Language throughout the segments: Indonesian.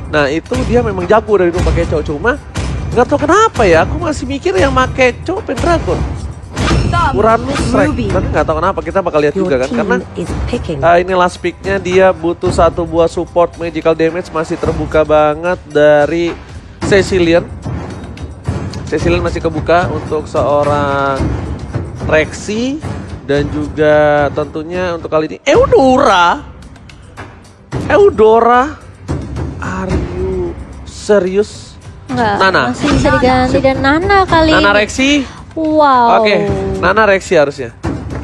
Nah itu dia memang jago dari rumah Keco, cuma nggak tahu kenapa ya, aku masih mikir yang make Keco Pendragon. Uranus Strike, tapi nggak tahu kenapa, kita bakal lihat juga kan, karena ini last picknya dia butuh satu buah support magical damage, masih terbuka banget dari Cecilian. Cecilian masih kebuka untuk seorang Rexy, dan juga tentunya untuk kali ini Eudora. Are you serious? Enggak, Nana masih bisa diganti dan Nana kali Nana ini. Rexy. Wow. Oke, Nana Rexy harusnya.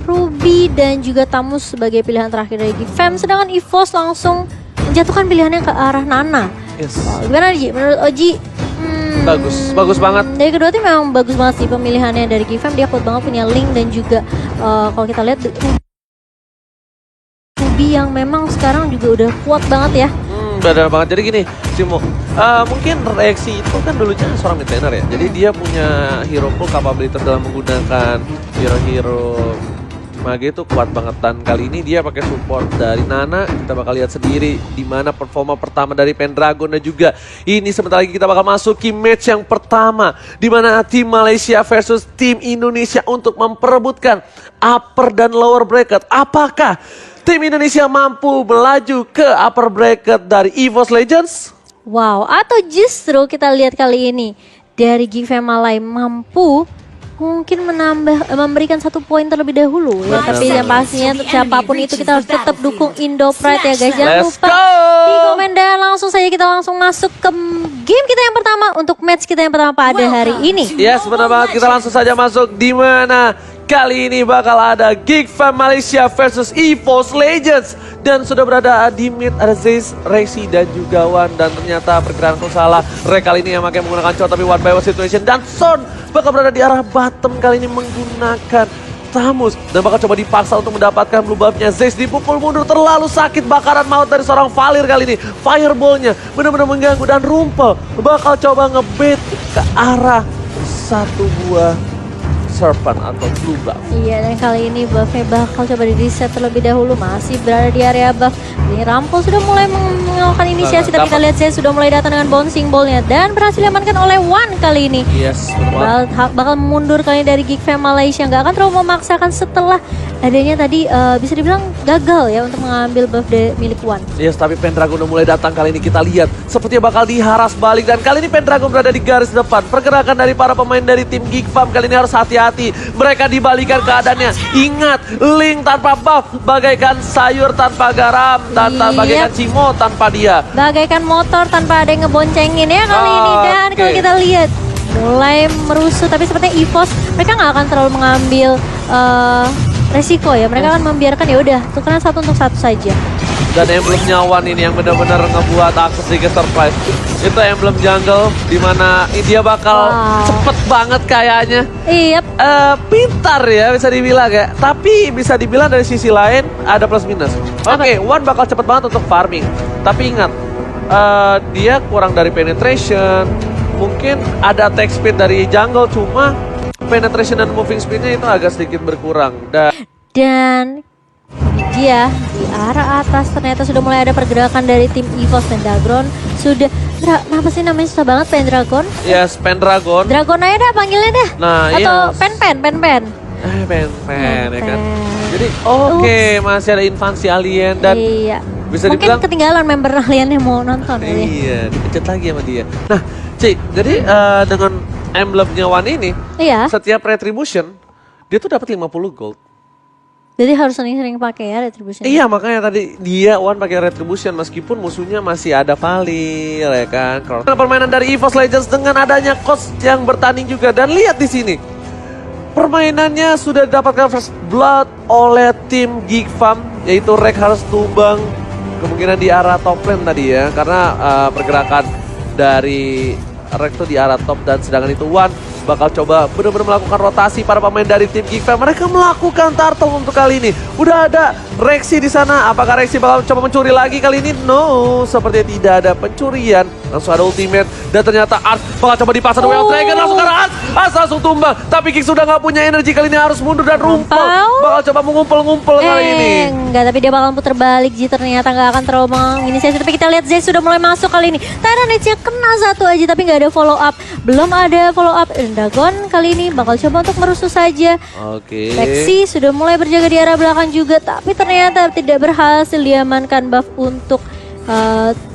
Ruby dan juga Tamus sebagai pilihan terakhir dari Gfam, sedangkan EVOS langsung menjatuhkan pilihannya ke arah Nana. Yes. Gimana Oji? Menurut Oji? Bagus banget. Dari kedua tim memang bagus banget sih pemilihannya dari Gfam. Dia kuat banget punya Link dan juga kalau kita lihat Ruby yang memang sekarang juga udah kuat banget ya. Benar banget. Jadi gini, Simo, mungkin Rexy itu kan dulunya seorang mid laner ya. Jadi dia punya hero pool capability dalam menggunakan hero-hero mage itu kuat banget, dan kali ini dia pakai support dari Nana. Kita bakal lihat sendiri di mana performa pertama dari Pendragon, dan juga ini sebentar lagi kita bakal masuki match yang pertama di mana tim Malaysia versus tim Indonesia untuk memperebutkan upper dan lower bracket. Apakah tim Indonesia mampu melaju ke upper bracket dari EVOS Legends? Wow, atau justru kita lihat kali ini dari Gfam Malay mampu mungkin memberikan 1 poin terlebih dahulu ya. Tapi yang pastinya untuk siapapun itu kita harus tetap dukung Indo Pride ya guys. Jangan lupa di komen dan langsung saja kita langsung masuk ke game kita yang pertama untuk match kita yang pertama pada hari ini. Yes, benar banget. Kita langsung saja masuk, di mana kali ini bakal ada Gfam Malaysia versus EVOS Legends. Dan sudah berada di mid, ada Zeus, Rexy, dan juga Wan. Dan ternyata perkiraan aku salah, Rek kali ini yang pakai menggunakan Cho, tapi one by one situation. Dan Son bakal berada di arah bottom kali ini menggunakan Tamus. Dan bakal coba dipaksa untuk mendapatkan blue buff-nya. Zeus dipukul mundur, terlalu sakit, bakaran maut dari seorang Valir kali ini. Fireball-nya benar-benar mengganggu, dan Rumpel bakal coba ngebait ke arah satu buah Serpent atau blue buff. Iya, dan kali ini buffnya bakal coba di reset terlebih dahulu. Masih berada di area buff. Ini Rampol sudah mulai melakukan inisiasi, tapi kita lihat saya sudah mulai datang dengan bouncing ball-nya dan berhasil diamankan oleh Wan kali ini. Yes, bakal mundur kali ini dari Gfam Malaysia. Nggak akan terlalu memaksakan setelah adanya tadi bisa dibilang gagal ya untuk mengambil buff milik Wan. Yes, tapi Pendragon udah mulai datang kali ini. Kita lihat sepertinya bakal diharas balik, dan kali ini Pendragon berada di garis depan. Pergerakan dari para pemain dari tim Gfam kali ini harus hati-hati. Mereka dibalikan keadaannya. Ingat, Link tanpa buff bagaikan sayur tanpa garam, bagaikan Cimo tanpa dia. Bagaikan motor tanpa ada yang ngeboncengin ya kali ini. Dan kalau kita lihat mulai merusuh, tapi sepertinya EVOS mereka nggak akan terlalu mengambil resiko ya. Mereka akan membiarkan ya udah tukeran 1 untuk 1 saja. Dan emblemnya Wan ini yang benar-benar ngebuat aku sedikit surprise. Itu emblem jungle, dimana dia bakal cepet banget kayaknya. Iya. Pintar ya bisa dibilang ya. Tapi bisa dibilang dari sisi lain ada plus minus. Oke, Wan bakal cepet banget untuk farming. Tapi ingat, dia kurang dari penetration. Mungkin ada attack speed dari jungle, cuma penetration dan moving speednya itu agak sedikit berkurang. Dan dia di arah atas ternyata sudah mulai ada pergerakan dari tim EVOS. Pendragon sudah, kenapa sih namanya susah banget Pendragon? Yes, Pendragon. Dragon aja dah panggilnya dah. Nah, atau yes. Pen. Pen ya kan. Jadi oke, masih ada invasi alien, dan iya. Bisa mungkin dibilang ketinggalan member alien yang mau nonton. Iya, dipecat lagi sama dia. Nah, Cik, jadi dengan emblemnya Wan ini, iya, setiap retribution dia tuh dapat 50 gold. Jadi harus sering-sering pakai ya retribution. Iya, makanya tadi dia Wan pakai retribution meskipun musuhnya masih ada Valir ya kan. Permainan dari EVOS Legends dengan adanya coach yang bertanding juga, dan lihat di sini. Permainannya sudah didapatkan first blood oleh tim Gfam, yaitu Rek harus tumbang kemungkinan di arah top lane tadi ya, karena pergerakan dari Rek tuh di arah top, dan sedangkan itu Wan bakal coba benar-benar melakukan rotasi para pemain dari tim Gfam. Mereka melakukan turtle untuk kali ini. Udah ada Rexy di sana. Apakah Rexy bakal coba mencuri lagi kali ini? No, sepertinya tidak ada pencurian. Langsung ada ultimate. Dan ternyata Ars bakal coba dipasang Way of Dragon. Langsung ke arah Ars. Ars langsung tumbang. Tapi Kick sudah gak punya energi. Kali ini harus mundur dan rumpel. Bakal coba mengumpul-ngumpul kali ini. Enggak, tapi dia bakal puter balik. Ji ternyata gak akan terlalu menginisiasi. Tapi kita lihat Zay sudah mulai masuk kali ini. Tyranids-nya kena satu aja tapi gak ada follow up. Belum ada follow up. Dragon kali ini bakal coba untuk merusuh saja. Oke. Lexi sudah mulai berjaga di arah belakang juga. Tapi ternyata tidak berhasil diamankan buff untuk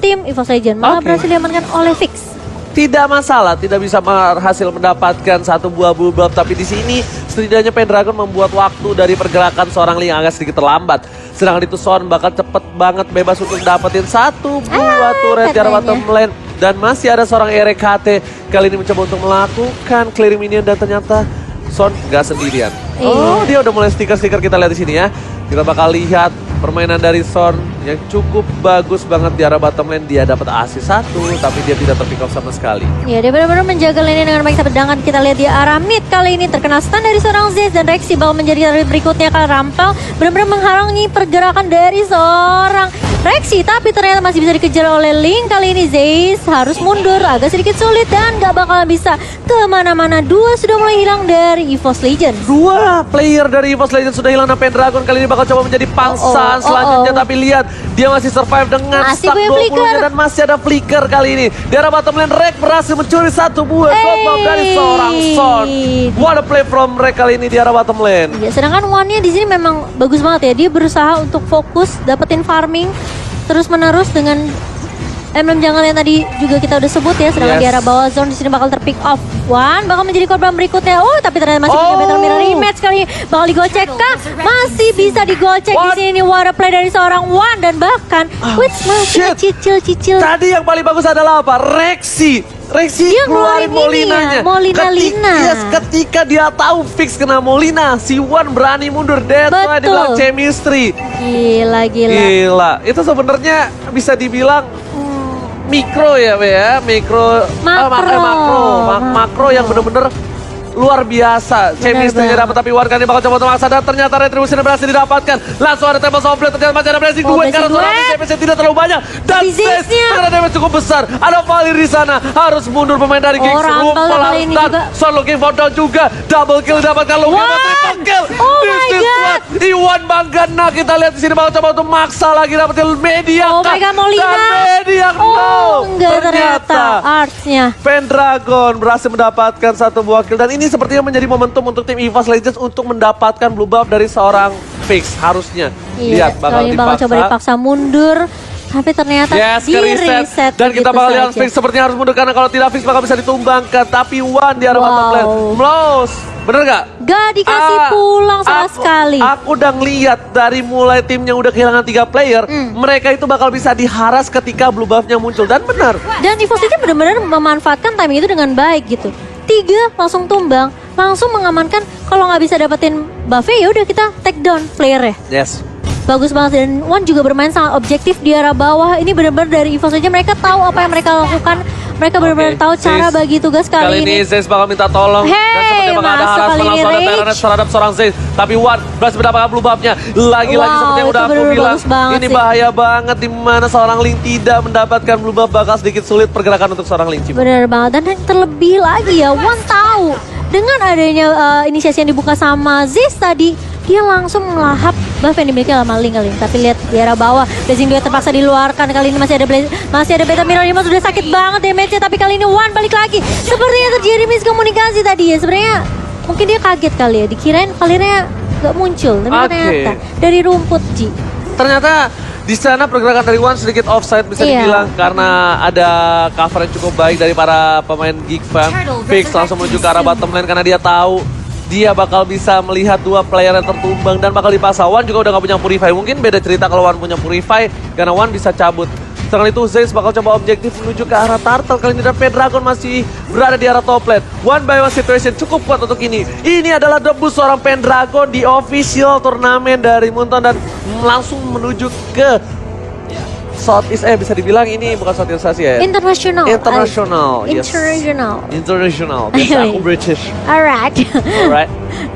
tim EVOS Legends. Malah berhasil diamankan oleh Fix. Tidak masalah, tidak bisa berhasil mendapatkan satu buah buff, tapi di sini setidaknya Pendragon membuat waktu dari pergerakan seorang Ling agak sedikit terlambat. Sedangkan itu Son bakal cepet banget bebas untuk dapetin satu buah turret di arah bottom lane. Dan masih ada seorang RKT kali ini mencoba untuk melakukan clearing minion dan ternyata Son gak sendirian. Oh, dia udah mulai stiker-stiker kita lihat di sini ya. Kita bakal lihat permainan dari Son yang cukup bagus banget di arah bottom lane. Dia dapat assist 1, tapi dia tidak terpick off sama sekali. Ya, dia benar-benar menjaga lane dengan baik. Sedangkan kita lihat di arah mid kali ini terkena stun dari seorang Zez dan Rexy bakal menjadi target berikutnya. Kalau Rampal benar-benar menghalangi pergerakan dari seorang Rexy, tapi ternyata masih bisa dikejar oleh Ling. Kali ini Zez harus mundur, agak sedikit sulit dan gak bakal bisa kemana-mana. Dua sudah mulai hilang dari EVOS Legends. Dua player dari EVOS Legends sudah hilang dan Pendragon kali ini bakal coba menjadi pangsaan selanjutnya. Tapi lihat, dia masih survive dengan Masih stack punya 20-nya dan masih ada flicker kali ini. Di arah bottom lane, Rek berhasil mencuri satu buah gold buff dari seorang Son. What a play from Rek kali ini di arah bottom lane. Ya, sedangkan One-nya di sini memang bagus banget ya. Dia berusaha untuk fokus dapetin farming terus menerus dengan emblem jungle yang tadi juga kita udah sebut ya. Sedangkan di arah bawah zone di sini bakal terpick off. One bakal menjadi korban berikutnya. Oh, tapi ternyata masih punya battle mirror rematch kali ini. Bakal digocek kah? Masih bisa digocek di sini. What a play dari seorang One dan bahkan Wits masih cicil-cicil. Tadi yang paling bagus adalah apa? Rexy Dia keluarin ngeluarin Molinanya. Molina Lina. Ketika dia tahu Fix kena Molina, si Wan berani mundur. That's why dibilang chemistry. Gila. Itu sebenarnya bisa dibilang mikro ya, Be ya. Makro yang bener-bener luar biasa. Chemistry-nya dapat, tapi Wan kan bakal coba untuk maksa dan ternyata retribusi berhasil didapatkan. Langsung ada tembak softplate, ternyata masih ada blessing duet karena seorang DPS tidak terlalu banyak. Dan Zez karena damage cukup besar. Ada Valir di sana, harus mundur pemain dari Giggs. Rumpel dan Son looking for down juga. Double kill didapatkan Logan, triple kill. This is what Iwan Banggana kita lihat di sini bakal coba untuk maksa lagi dapetin media. Oh my god, Molina. Dan media enggak ternyata Arts-nya. Pendragon berhasil mendapatkan satu buah kill dan ini sepertinya menjadi momentum untuk tim EVOS Legends untuk mendapatkan blue buff dari seorang Fix harusnya. Lihat bakal coba dipaksa mundur. Tapi ternyata di reset. Dan kita bakal lihat Fix sepertinya harus mundur karena kalau tidak Fix bakal bisa ditumbangkan. Tapi One di arah bottom lane. Mlos. Bener gak? Gak dikasih pulang sama sekali. Aku udah ngeliat dari mulai timnya udah kehilangan 3 player. Mereka itu bakal bisa diharas ketika blue buffnya muncul. Dan benar. Dan EVOS itu benar-benar memanfaatkan timing itu dengan baik gitu. 3 langsung tumbang, langsung mengamankan. Kalau nggak bisa dapetin buffnya ya udah kita take down player ya. Yes. Bagus banget dan One juga bermain sangat objektif di arah bawah. Ini benar-benar dari EVOS aja mereka tahu apa yang mereka lakukan. Mereka benar-benar tahu cara bagi tugas kali ini. Zez bakal minta tolong dan sepertinya bakal ada harassment langsung ada Tyranids terhadap seorang Zez. Tapi One berhasil mendapatkan blue buff-nya. Lagi-lagi seperti yang udah aku bilang, ini bahaya banget di mana seorang Ling tidak mendapatkan blue buff, bakal sedikit sulit pergerakan untuk seorang Ling. Benar banget, dan terlebih lagi ya One tahu dengan adanya inisiasi yang dibuka sama Zez tadi, dia langsung melahap buff yang dimiliki sama Ling kali ini. Tapi lihat di arah bawah, Blazing Duet terpaksa diluarkan. Kali ini masih ada Beta Mirror Rematch, sudah sakit banget damage-nya. Tapi kali ini One balik lagi. Sepertinya terjadi miskomunikasi tadi ya. Sebenarnya mungkin dia kaget kali ya, dikirain Valirnya gak muncul. Tapi ternyata dari rumput Ji. Ternyata di sana pergerakan dari One sedikit offside bisa dibilang karena ada cover yang cukup baik dari para pemain Geek Fam. Fix langsung menuju ke arah bottom lane karena dia tahu dia bakal bisa melihat 2 player yang tertumbang dan bakal dipaksa. One juga udah gak punya Purify. Mungkin beda cerita kalau One punya Purify karena One bisa cabut. Setelah itu Zez bakal coba objektif menuju ke arah Turtle. Kali ini dan Pendragon masih berada di arah top lane. One by one situation cukup kuat untuk ini. Ini adalah debut seorang Pendragon di official turnamen dari Moonton dan langsung menuju ke Southeast, bisa dibilang ini bukan Southeast Asia ya? International. Yes. International. Biasa aku British. Alright.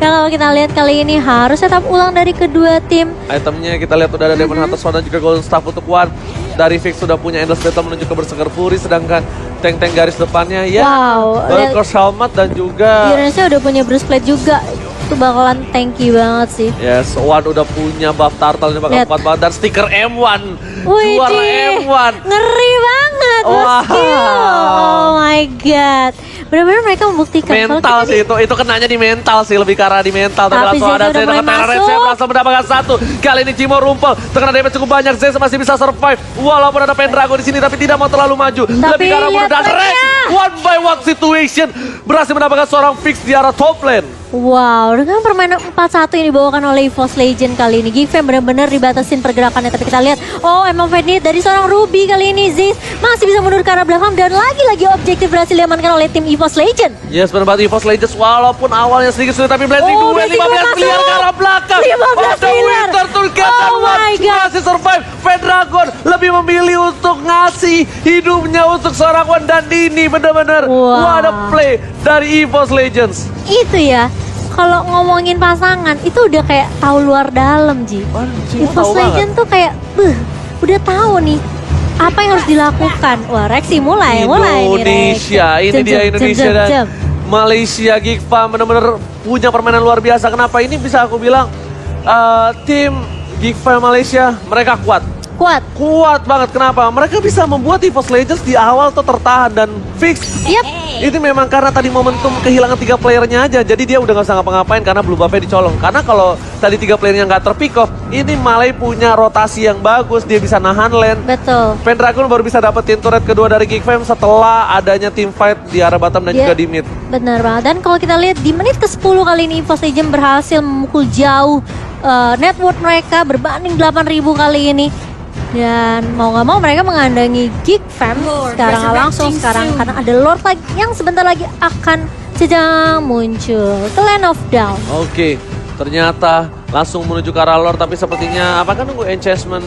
Kalau kita lihat kali ini harus tetap ulang dari kedua tim. Itemnya kita lihat udah ada Demon Hunter Sword dan juga Golden Staff untuk One. dari Fix sudah punya Endless Battle menuju ke Berserker Fury, sedangkan tank-tank garis depannya ya Wow, Berserker Helmet dan juga Indonesia udah punya Bruce Plate juga. Itu bakalan tanky banget sih. yes, Wan udah punya buff turtle ini bakal Lihat. kuat banget dan stiker M1. Wih, Juara M1. ngeri banget Wah. bosku. Oh my god, benar-benar mereka membuktikan kalau Mental kita sih itu kenanya di mental sih, lebih ke arah di mental. Tapi Tapi langsung Zez ada udah Zez dengan mulai Terra Red, masuk. saya berhasil mendapatkan satu. Kali ini Cimo rumpel, terkena damage cukup banyak. Zez masih bisa survive walaupun ada Pendragon di sini, tapi tidak mau terlalu maju. Lebih ke arah lihat dan Rex mereka. one by one situation berhasil mendapatkan seorang Fix di arah top lane. Wow, dengan permainan 4-1 yang dibawakan oleh EVOS Legend kali ini, Gifem benar-benar dibatasin pergerakannya. Tapi kita lihat, oh emang Fenit dari seorang Ruby kali ini, Ziz masih bisa mundur ke arah belakang dan lagi-lagi objektif berhasil diamankan oleh tim EVOS Legend. Yes, benar banget EVOS Legends walaupun awalnya sedikit sulit, tapi Blazing Oh, Duel Blazing 15 Duel miliar ke masuk. arah belakang. 15 Ada miliar. Winter Turket Oh dan my Wan God. masih survive. Pendragon lebih memilih untuk ngasih hidupnya untuk seorang Wan, dan ini benar-benar Wow. what a play dari EVOS Legends. Itu ya, kalau ngomongin pasangan itu udah kayak tahu luar dalam, Ji. Cimo EVOS tahu Legend tuh kayak, udah tahu nih apa yang harus dilakukan. Wah, Rexy mulai nih, Indonesia, Rex. ini dia Jam, Indonesia jam, dan jam. Malaysia. Gigfa benar-benar punya permainan luar biasa. Kenapa ini bisa aku bilang tim Gigfa Malaysia mereka kuat banget. Kenapa? Mereka bisa membuat EVOS Legends di awal tuh tertahan dan Fix. Yap. Itu memang karena tadi momentum kehilangan 3 playernya aja. Jadi dia udah gak usah ngapa-ngapain karena blue buff-nya dicolong. Karena kalau tadi 3 playernya gak terpick off, ini Malay punya rotasi yang bagus. Dia bisa nahan lane. Betul. Pendragon baru bisa dapetin turret kedua dari Geekfam setelah adanya team fight di arah bottom dan Dia- juga di mid. Benar banget. Dan kalau kita lihat di menit ke-10 kali ini EVOS Legend berhasil memukul jauh net worth mereka berbanding 8.000 kali ini. Dan mau nggak mau mereka mengandangi Geekfam sekarang langsung sekarang karena ada Lord lagi yang sebentar lagi akan sedang muncul ke Land of Down. Oke, ternyata langsung menuju ke arah lore, tapi sepertinya apakah nunggu enchantment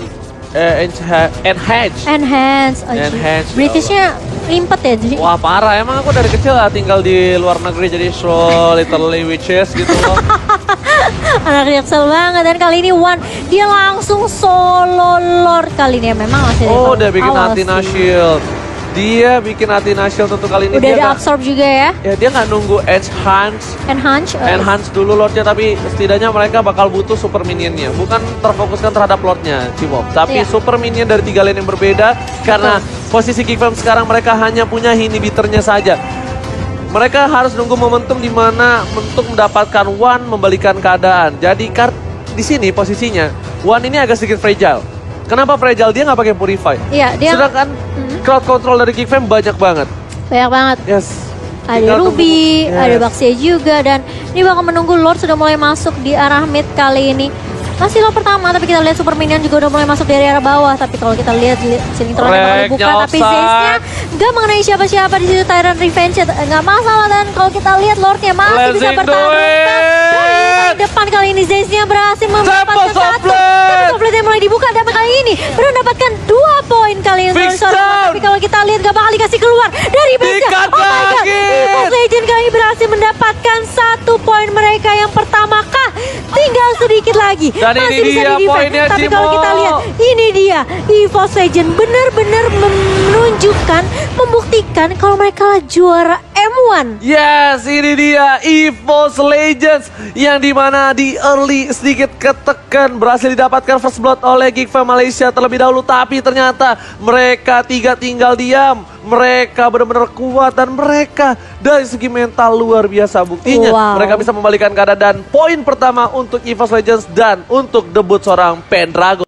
enhance. Enhance. Oh, Enhance, ya Britishnya limpet ya, Ji. Wah parah, emang aku dari kecil lah tinggal di luar negeri jadi so literally witches gitu loh. Anak Jaksel banget. Dan kali ini Wan dia langsung solo Lord kali ini ya. Memang masih dari Oh, tahun dia bikin awal Athena sih. Shield. Dia bikin Athena Shield untuk kali ini. Udah Dia ada nggak- absorb juga ya. Ya dia nggak nunggu enhance Enhance. dulu Lordnya, tapi setidaknya mereka bakal butuh super minionnya. Bukan terfokuskan terhadap Lordnya, Cimo, tapi Iya. super minion dari 3 lane yang berbeda. Karena posisi Geekfam sekarang mereka hanya punya inhibitornya saja. Mereka harus nunggu momentum di mana untuk mendapatkan One membalikan keadaan. Jadi di sini posisinya One ini agak sedikit fragile. Kenapa fragile? Dia nggak pakai purify. Iya, dia Sedangkan crowd control dari Geekfam banyak banget. banyak banget. Yes. Ada Tinggal Ruby, tunggu. ada Yes. Baxia juga, dan ini bakal menunggu Lord sudah mulai masuk di arah mid kali ini. Masih Lord pertama, tapi kita lihat Super Minion juga udah mulai masuk dari arah bawah. Tapi kalau kita lihat Chilling Throne bakal Reknya dibuka, tapi offside. Zez-nya nggak mengenai siapa-siapa di situ. Tyrant Revenge nggak masalah, dan kalau kita lihat Lordnya masih bisa Blazing bertahan. Duel. Di depan kali ini Zez-nya berhasil mendapatkan Tempest of satu. Blade. Tempest of Blade yang mulai dibuka, dan kali ini baru mendapatkan 2 poin kali ini. Fix down. Tapi kalau kita lihat nggak bakal dikasih keluar dari base-nya. Dikat Oh my god, lagi. EVOS Legend kali ini berhasil mendapatkan 1 poin mereka yang pertama kah? Tinggal sedikit lagi. Dan ini Masih bisa dia di-defend. poinnya, Tapi Cimo. kalau kita lihat, ini dia EVOS Legend benar-benar menunjukkan, membuktikan kalau mereka lah juara M1. Yes, ini dia EVOS Legends yang dimana di early sedikit ketekan berhasil didapatkan first blood oleh Geekfam Malaysia terlebih dahulu, tapi ternyata mereka 3 tinggal diam. Mereka benar-benar kuat dan mereka dari segi mental luar biasa. Buktinya Wow. mereka bisa membalikan keadaan, dan poin pertama untuk EVOS Legends dan untuk debut seorang Pendragon.